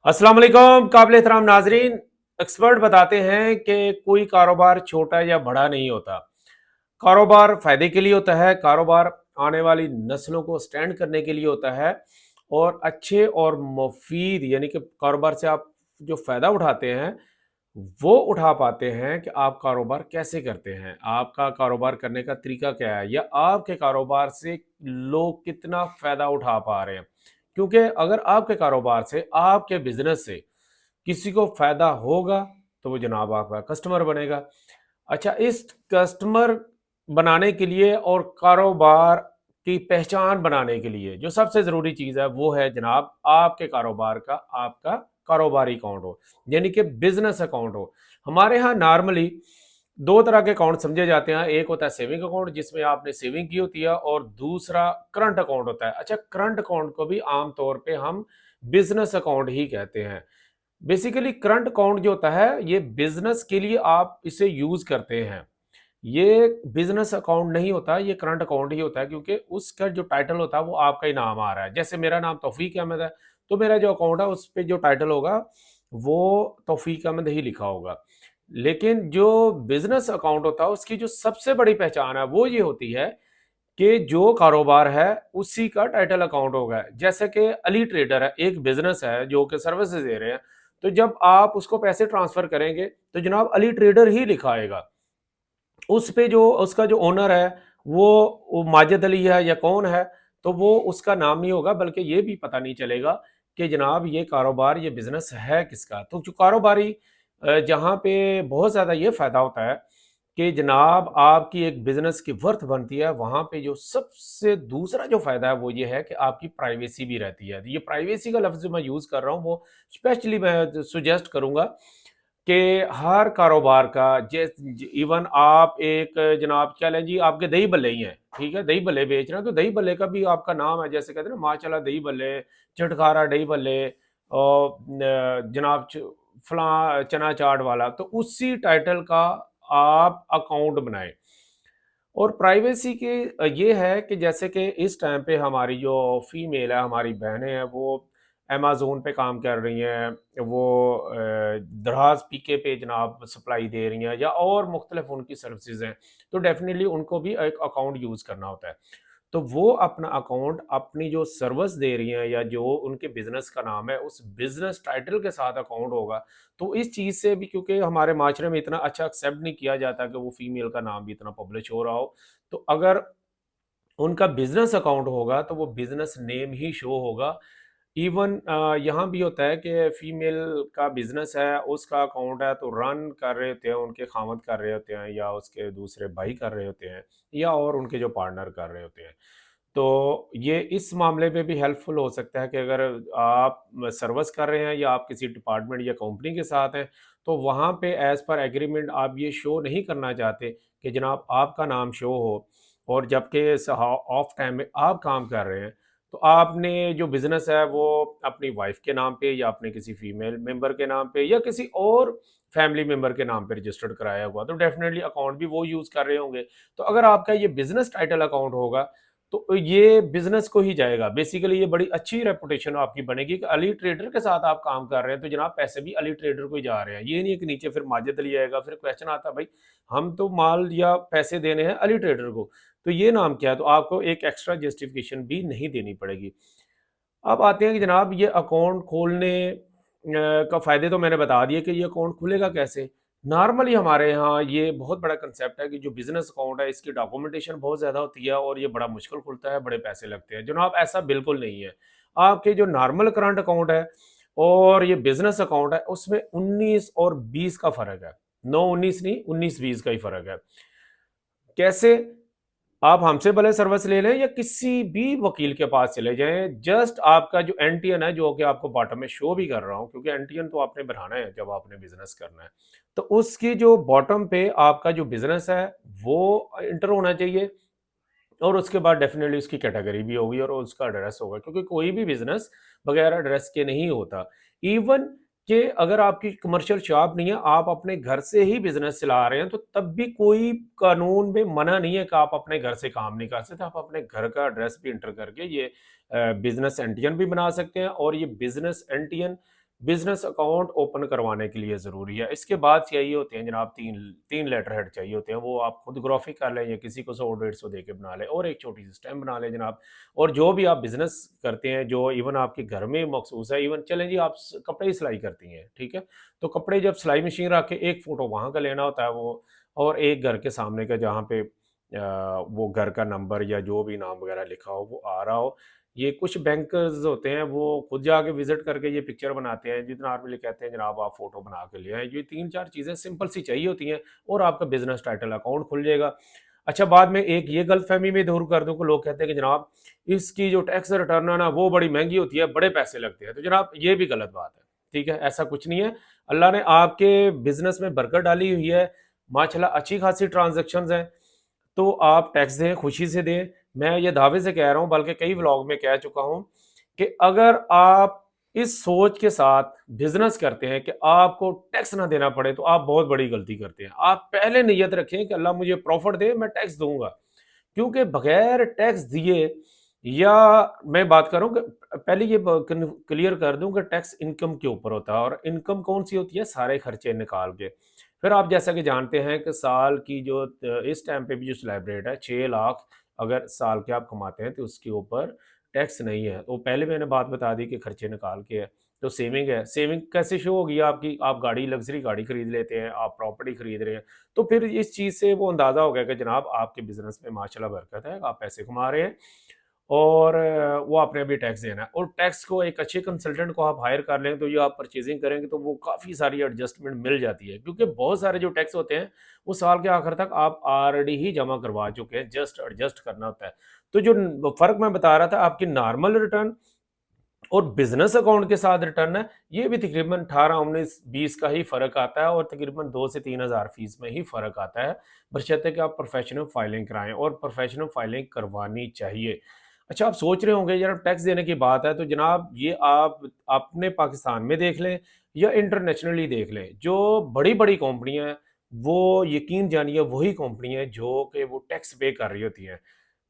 अस्सलाम वालेकुम काबिल एहतराम नाजरीन। एक्सपर्ट बताते हैं कि कोई कारोबार छोटा या बड़ा नहीं होता। कारोबार फायदे के लिए होता है, कारोबार आने वाली नस्लों को स्टैंड करने के लिए होता है और अच्छे और मुफीद यानी कि कारोबार से आप जो फ़ायदा उठाते हैं वो उठा पाते हैं कि आप कारोबार कैसे करते हैं, आपका कारोबार करने का तरीका क्या है या आपके कारोबार से लोग कितना फ़ायदा उठा पा रहे हैं। क्योंकि अगर आपके कारोबार से, आपके बिज़नेस से किसी को फ़ायदा होगा तो वो जनाब आपका कस्टमर बनेगा। अच्छा, इस कस्टमर बनाने के लिए और कारोबार की पहचान बनाने के लिए जो सबसे ज़रूरी चीज़ है वो है जनाब आपके कारोबार का आपका कारोबारी अकाउंट हो, यानी कि बिज़नेस अकाउंट हो। हमारे यहाँ नॉर्मली 2 तरह के अकाउंट समझे जाते हैं, एक होता है सेविंग अकाउंट जिसमें आपने सेविंग की होती है और दूसरा करंट अकाउंट होता है। अच्छा, करंट अकाउंट को भी आम तौर पे हम बिज़नेस अकाउंट ही कहते हैं। बेसिकली करंट अकाउंट जो होता है ये बिजनेस के लिए आप इसे यूज करते हैं। ये बिजनेस अकाउंट नहीं होता, ये करंट अकाउंट ही होता है क्योंकि उसका जो टाइटल होता है वो आपका ही नाम आ रहा है। जैसे मेरा नाम तौफीक अहमद है तो मेरा जो अकाउंट है उस पे जो टाइटल होगा वो तौफीक अहमद ही लिखा होगा। लेकिन जो बिजनेस अकाउंट होता है उसकी जो सबसे बड़ी पहचान है वो ये होती है कि जो कारोबार है उसी का टाइटल अकाउंट होगा। जैसे कि अली ट्रेडर है, एक बिजनेस है जो कि सर्विसेज दे रहे हैं, तो जब आप उसको पैसे ट्रांसफर करेंगे तो जनाब अली ट्रेडर ही लिखा आएगा। उस पे जो उसका जो ओनर है वो माजिद अली है या कौन है, तो वो उसका नाम नहीं होगा बल्कि ये भी पता नहीं चलेगा कि जनाब ये कारोबार ये बिजनेस है किसका। तो जो कारोबारी जहाँ पे बहुत ज़्यादा ये फ़ायदा होता है कि जनाब आपकी एक बिज़नेस की वर्थ बनती है, वहाँ पे जो सबसे दूसरा जो फ़ायदा है वो ये है कि आपकी प्राइवेसी भी रहती है। ये प्राइवेसी का लफ्ज़ जो मैं यूज़ कर रहा हूँ वो स्पेशली मैं सजेस्ट करूँगा कि हर कारोबार का इवन आप एक जनाब क्या लें जी, आपके दही भल्ले ही हैं, ठीक है? दही भल्ले बेच रहे हैं तो दही भल्ले का भी आपका नाम है, जैसे कहते हैं ना माशाल्लाह दही भल्ले, चटखारा दही भल्ले और जनाब फलां चना चाट वाला, तो उसी टाइटल का आप अकाउंट बनाएं। और प्राइवेसी के ये है कि जैसे कि इस टाइम पे हमारी जो फीमेल है, हमारी बहनें हैं, वो अमेज़न पे काम कर रही हैं, वो दराज़ पीके पे जनाब सप्लाई दे रही हैं या और मुख्तलिफ उनकी सर्विसेज़ हैं, तो डेफ़िनेटली उनको भी एक अकाउंट यूज़ करना होता है। तो वो अपना अकाउंट अपनी जो सर्विस दे रही हैं या जो उनके बिज़नेस का नाम है, उस बिज़नेस टाइटल के साथ अकाउंट होगा। तो इस चीज़ से भी क्योंकि हमारे माशरे में इतना अच्छा एक्सेप्ट नहीं किया जाता कि वो फीमेल का नाम भी इतना पब्लिश हो रहा हो। तो अगर उनका बिज़नेस अकाउंट होगा तो वो बिज़नेस नेम ही शो होगा। इवन यहाँ भी होता है कि फीमेल का बिज़नेस है, उसका अकाउंट है तो रन कर रहे होते हैं, उनके खामद कर रहे होते हैं या उसके दूसरे भाई कर रहे होते हैं या और उनके जो पार्टनर कर रहे होते हैं। तो ये इस मामले में भी हेल्पफुल हो सकता है कि अगर आप सर्विस कर रहे हैं या आप किसी डिपार्टमेंट या कंपनी के साथ हैं, तो वहाँ पे एज़ पर एग्रीमेंट आप ये शो नहीं करना चाहते कि जनाब आपका नाम शो हो और जबकि ऑफ टाइम में आप काम कर रहे हैं, तो आपने जो बिज़नेस है वो अपनी वाइफ़ के नाम पे या अपने किसी फीमेल मेंबर के नाम पे या किसी और फैमिली मेंबर के नाम पे रजिस्टर्ड कराया हुआ, तो डेफ़िनेटली अकाउंट भी वो यूज़ कर रहे होंगे। तो अगर आपका ये बिज़नेस टाइटल अकाउंट होगा तो ये बिज़नेस को ही जाएगा। बेसिकली ये बड़ी अच्छी रेपुटेशन आपकी बनेगी कि अली ट्रेडर के साथ आप काम कर रहे हैं, तो जनाब पैसे भी अली ट्रेडर को ही जा रहे हैं। ये नहीं है कि नीचे फिर माजिद अली आएगा, फिर क्वेश्चन आता है भाई हम तो माल या पैसे देने हैं अली ट्रेडर को, तो ये नाम क्या है? तो आपको एक एक्स्ट्रा जस्टिफिकेशन भी नहीं देनी पड़ेगी। अब आते हैं कि जनाब ये अकाउंट खोलने का फ़ायदे तो मैंने बता दिए कि ये अकाउंट खुलेगा कैसे। नॉर्मली हमारे यहाँ ये बहुत बड़ा कंसेप्ट है कि जो बिज़नेस अकाउंट है इसकी डॉक्यूमेंटेशन बहुत ज़्यादा होती है और ये बड़ा मुश्किल खुलता है, बड़े पैसे लगते हैं। जनाब ऐसा बिल्कुल नहीं है। आपके जो नॉर्मल करंट अकाउंट है और ये बिज़नेस अकाउंट है उसमें 19 और 20 का फ़र्क है। 9-19 नहीं, 19-20 का ही फ़र्क है। कैसे? आप हमसे भले सर्विस ले लें या किसी भी वकील के पास चले जाएँ, जस्ट आपका जो एनटीएन है, जो कि आपको बॉटम में शो भी कर रहा हूँ, क्योंकि एनटीएन तो आपने बनाना है जब आपने बिज़नेस करना है। तो उसकी जो बॉटम पे आपका जो बिज़नेस है, वो एंटर होना चाहिए और उसके बाद डेफ़िनिटली उसकी कैटेगरी भी होगी और उसका एड्रेस होगा, क्योंकि कोई भी बिज़नेस बगैर एड्रेस के नहीं होता। इवन कि अगर आपकी कमर्शियल शॉप नहीं है, आप अपने घर से ही बिज़नेस चला रहे हैं, तो तब भी कोई कानून में मना नहीं है कि आप अपने घर से काम नहीं कर सकते। आप अपने घर का एड्रेस भी एंटर करके ये बिज़नेस एनटीएन भी बना सकते हैं और ये business NTN business account open करवाने के लिए ज़रूरी है। इसके बाद चाहिए होते हैं जनाब 3 लेटर हेड चाहिए होते हैं, वो आप खुद ग्राफिक कर लें या किसी को 100-150 दे के बना लें और एक छोटी सी स्टैम्प बना लें जनाब। और जो भी आप बिज़नेस करते हैं, जो इवन आपके घर में मखसूस है, इवन चलें जी आप कपड़े ही सिलाई करती हैं, ठीक है, तो कपड़े जब सिलाई मशीन रख के एक फ़ोटो वहाँ का लेना होता है वो, और एक घर के सामने का जहाँ पे वो घर का नंबर या जो भी नाम वगैरह लिखा हो वो आ रहा हो। ये कुछ बैंकर्स होते हैं वो खुद जाके विजिट करके ये पिक्चर बनाते हैं, जितना नॉर्मली कहते हैं जनाब आप फोटो बना के ले आए। ये 3-4 चीज़ें सिंपल सी चाहिए होती हैं और आपका बिजनेस टाइटल अकाउंट खुल जाएगा। अच्छा, बाद में एक ये गलतफहमी में दूर कर दूं कि लोग कहते हैं कि जनाब इसकी जो टैक्स रिटर्न है ना वो बड़ी महंगी होती है, बड़े पैसे लगते हैं। तो जनाब ये भी गलत बात है, ठीक है, ऐसा कुछ नहीं है। अल्लाह ने आपके बिजनेस में बरकत डाली हुई है, माशाल्लाह अच्छी खासी ट्रांजेक्शन्स हैं, तो आप टैक्स दें, खुशी से दें। मैं ये दावे से कह रहा हूँ, बल्कि कई व्लॉग में कह चुका हूँ कि अगर आप इस सोच के साथ बिजनेस करते हैं कि आपको टैक्स ना देना पड़े, तो आप बहुत बड़ी गलती करते हैं। आप पहले नियत रखें कि अल्लाह मुझे प्रॉफिट दे, मैं टैक्स दूंगा, क्योंकि बगैर टैक्स दिए, या मैं बात करूं कि पहले ये क्लियर कर दूं कि टैक्स इनकम के ऊपर होता है, और इनकम कौन सी होती है, सारे खर्चे निकाल के। फिर आप जैसा कि जानते हैं कि साल की जो इस टाइम पे भी जो स्लैब रेट है 6 लाख, अगर साल के आप कमाते हैं तो उसके ऊपर टैक्स नहीं है। तो पहले मैंने बात बता दी कि खर्चे निकाल के है। तो सेविंग है, सेविंग कैसे शो होगी आपकी, आप गाड़ी, लग्जरी गाड़ी खरीद लेते हैं, आप प्रॉपर्टी खरीद रहे हैं, तो फिर इस चीज़ से वो अंदाज़ा हो गया कि जनाब आपके बिज़नेस में माशाल्लाह बरकत है, आप पैसे कमा रहे हैं, और वो आपने अभी टैक्स देना है। और टैक्स को एक अच्छे कंसल्टेंट को आप हायर कर लें, तो ये आप परचेजिंग करेंगे तो वो काफ़ी सारी एडजस्टमेंट मिल जाती है, क्योंकि बहुत सारे जो टैक्स होते हैं वो साल के आखिर तक आप ऑलरेडी ही जमा करवा चुके हैं, जस्ट एडजस्ट करना होता है। तो जो फ़र्क मैं बता रहा था, आपकी नॉर्मल रिटर्न और बिजनेस अकाउंट के साथ रिटर्न है, ये भी तकरीबन 18, 19, 20 का ही फ़र्क आता है, और तकरीबन 2 से 3 हज़ार फीस में ही फ़र्क आता है, बशर्ते कि आप प्रोफेशनल फाइलिंग कराएं, और प्रोफेशनल फाइलिंग करवानी चाहिए। अच्छा, आप सोच रहे होंगे यार टैक्स देने की बात है, तो जनाब ये आप अपने पाकिस्तान में देख लें या इंटरनेशनली देख लें, जो बड़ी बड़ी कंपनियां हैं वो यकीन जानिए वही कंपनी है जो कि वो टैक्स पे कर रही होती हैं।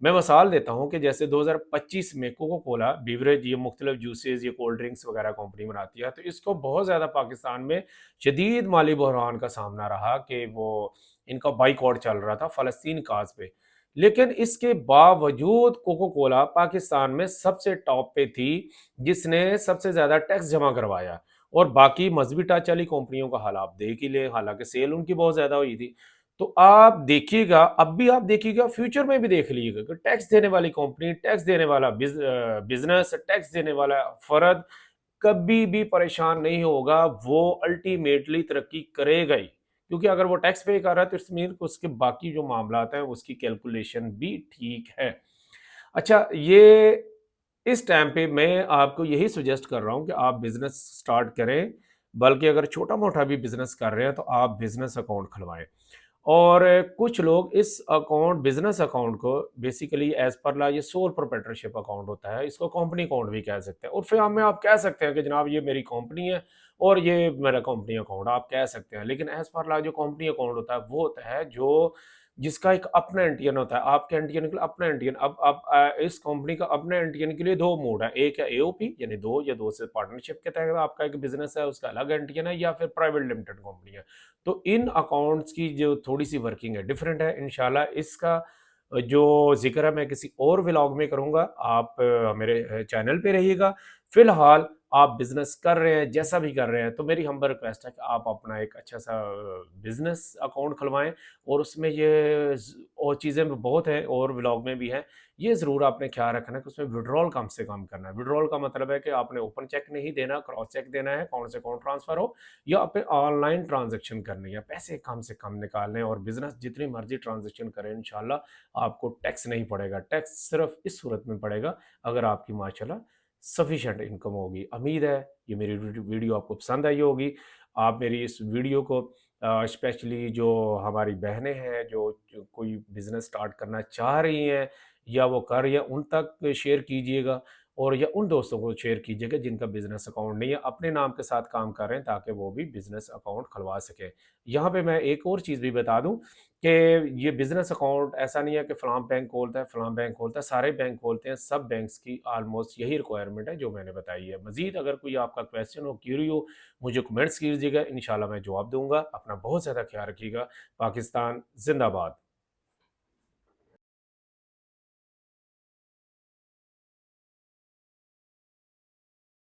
मैं मिसाल देता हूँ कि जैसे 2025 में कोको कोला बीवरेज, ये मुख्तलिफ जूसेस, ये कोल्ड ड्रिंक्स वगैरह कंपनी बनाती है, तो इसको बहुत ज़्यादा पाकिस्तान में शदीद माली बहरान का सामना रहा कि वो इनका बाइकआउट चल रहा था फ़लस्तीन काज पे। लेकिन इसके बावजूद कोको कोला पाकिस्तान में सबसे टॉप पे थी, जिसने सबसे ज़्यादा टैक्स जमा करवाया, और बाकी मजहबी टांच वाली कंपनियों का हाल आप देख ही लें, हालांकि सेल उनकी बहुत ज़्यादा हुई थी। तो आप देखिएगा, अब भी आप देखिएगा, फ्यूचर में भी देख लीजिएगा कि टैक्स देने वाली कंपनी, टैक्स देने वाला बिजनेस, टैक्स देने वाला फर्द कभी भी परेशान नहीं होगा, वो अल्टीमेटली तरक्की करेगा ही। क्योंकि अगर वो टैक्स पे कर रहा है तो इट्स मीन उसके बाकी जो मामलात हैं उसकी कैलकुलेशन भी ठीक है। अच्छा, ये इस टाइम पे मैं आपको यही सजेस्ट कर रहा हूँ कि आप बिज़नेस स्टार्ट करें, बल्कि अगर छोटा-मोटा भी बिज़नेस कर रहे हैं तो आप बिज़नेस अकाउंट खुलवाएँ। और कुछ लोग इस अकाउंट, बिज़नेस अकाउंट को बेसिकली एज़ पर लॉ ये सोल प्रोप्राइटरशिप अकाउंट होता है, इसको कंपनी अकाउंट भी कह सकते हैं, और फिर हमें आप कह सकते हैं कि जनाब ये मेरी कंपनी है और ये मेरा कंपनी अकाउंट, आप कह सकते हैं। लेकिन एज़ पर लॉ जो कंपनी अकाउंट होता है वो होता है जो जिसका एक अपना एनटीएन होता है, आपके एनटीएन के लिए अपना एनटीएन। अब इस कंपनी का अपने एनटीएन के लिए 2 मोड है, एक है एओपी यानी 2 या 2 से पार्टनरशिप के तहत आपका एक बिज़नेस है, उसका अलग एनटीएन है, या फिर प्राइवेट लिमिटेड कंपनी है। तो इन अकाउंट्स की जो थोड़ी-सी वर्किंग है, डिफरेंट है। इंशाल्लाह इसका जो ज़िक्र है मैं किसी और व्लॉग में करूँगा। आप मेरे चैनल पे रहिएगा। फ़िलहाल आप बिज़नेस कर रहे हैं, जैसा भी कर रहे हैं, तो मेरी हम्बल रिक्वेस्ट है कि आप अपना एक अच्छा-सा बिज़नेस अकाउंट खुलवाएँ, और उसमें ये और चीज़ें भी बहुत हैं, और व्लॉग में भी हैं। ये ज़रूर आपने ख्याल रखना है कि उसमें विड्रॉल कम से कम करना है। विड्रॉल का मतलब है कि आपने ओपन चेक नहीं देना, क्रॉस चेक देना है, अकाउंट से अकाउंट ट्रांसफ़र हो, या आपने ऑनलाइन ट्रांज़ैक्शन करनी है, पैसे कम से कम निकालने हैं, और बिज़नेस जितनी मर्ज़ी ट्रांज़ैक्शन करें, इंशाल्लाह आपको टैक्स नहीं पड़ेगा। टैक्स सिर्फ़ इस सूरत में पड़ेगा अगर आपकी माशाल्लाह सफ़िशिएंट इनकम होगी। उम्मीद है ये मेरी वीडियो आपको पसंद आई होगी। आप मेरी इस वीडियो को स्पेशली जो हमारी बहनें हैं, जो कोई बिज़नेस स्टार्ट करना चाह रही हैं या वो कर रही हैं, उन तक शेयर कीजिएगा। और या उन दोस्तों को शेयर कीजिएगा जिनका बिज़नेस अकाउंट नहीं है, अपने नाम के साथ काम कर रहे हैं ताकि वो भी बिज़नेस अकाउंट खुलवा सकें। यहाँ पे मैं एक और चीज़ भी बता दूँ कि ये बिज़नेस अकाउंट ऐसा नहीं है कि फ़लाँ बैंक खोलता है, फ़लाँ बैंक खोलता है, सारे बैंक खोलते हैं, सब बैंक्स की ऑलमोस्ट यही रिक्वायरमेंट है जो मैंने बताई है। मज़ीद अगर कोई आपका क्वेश्चन हो, क्यूरी हो, मुझे कमेंट्स कीजिएगा, इंशाल्लाह मैं जवाब दूँगा। अपना बहुत ज़्यादा ख़्याल रखिएगा। पाकिस्तान ज़िंदाबाद।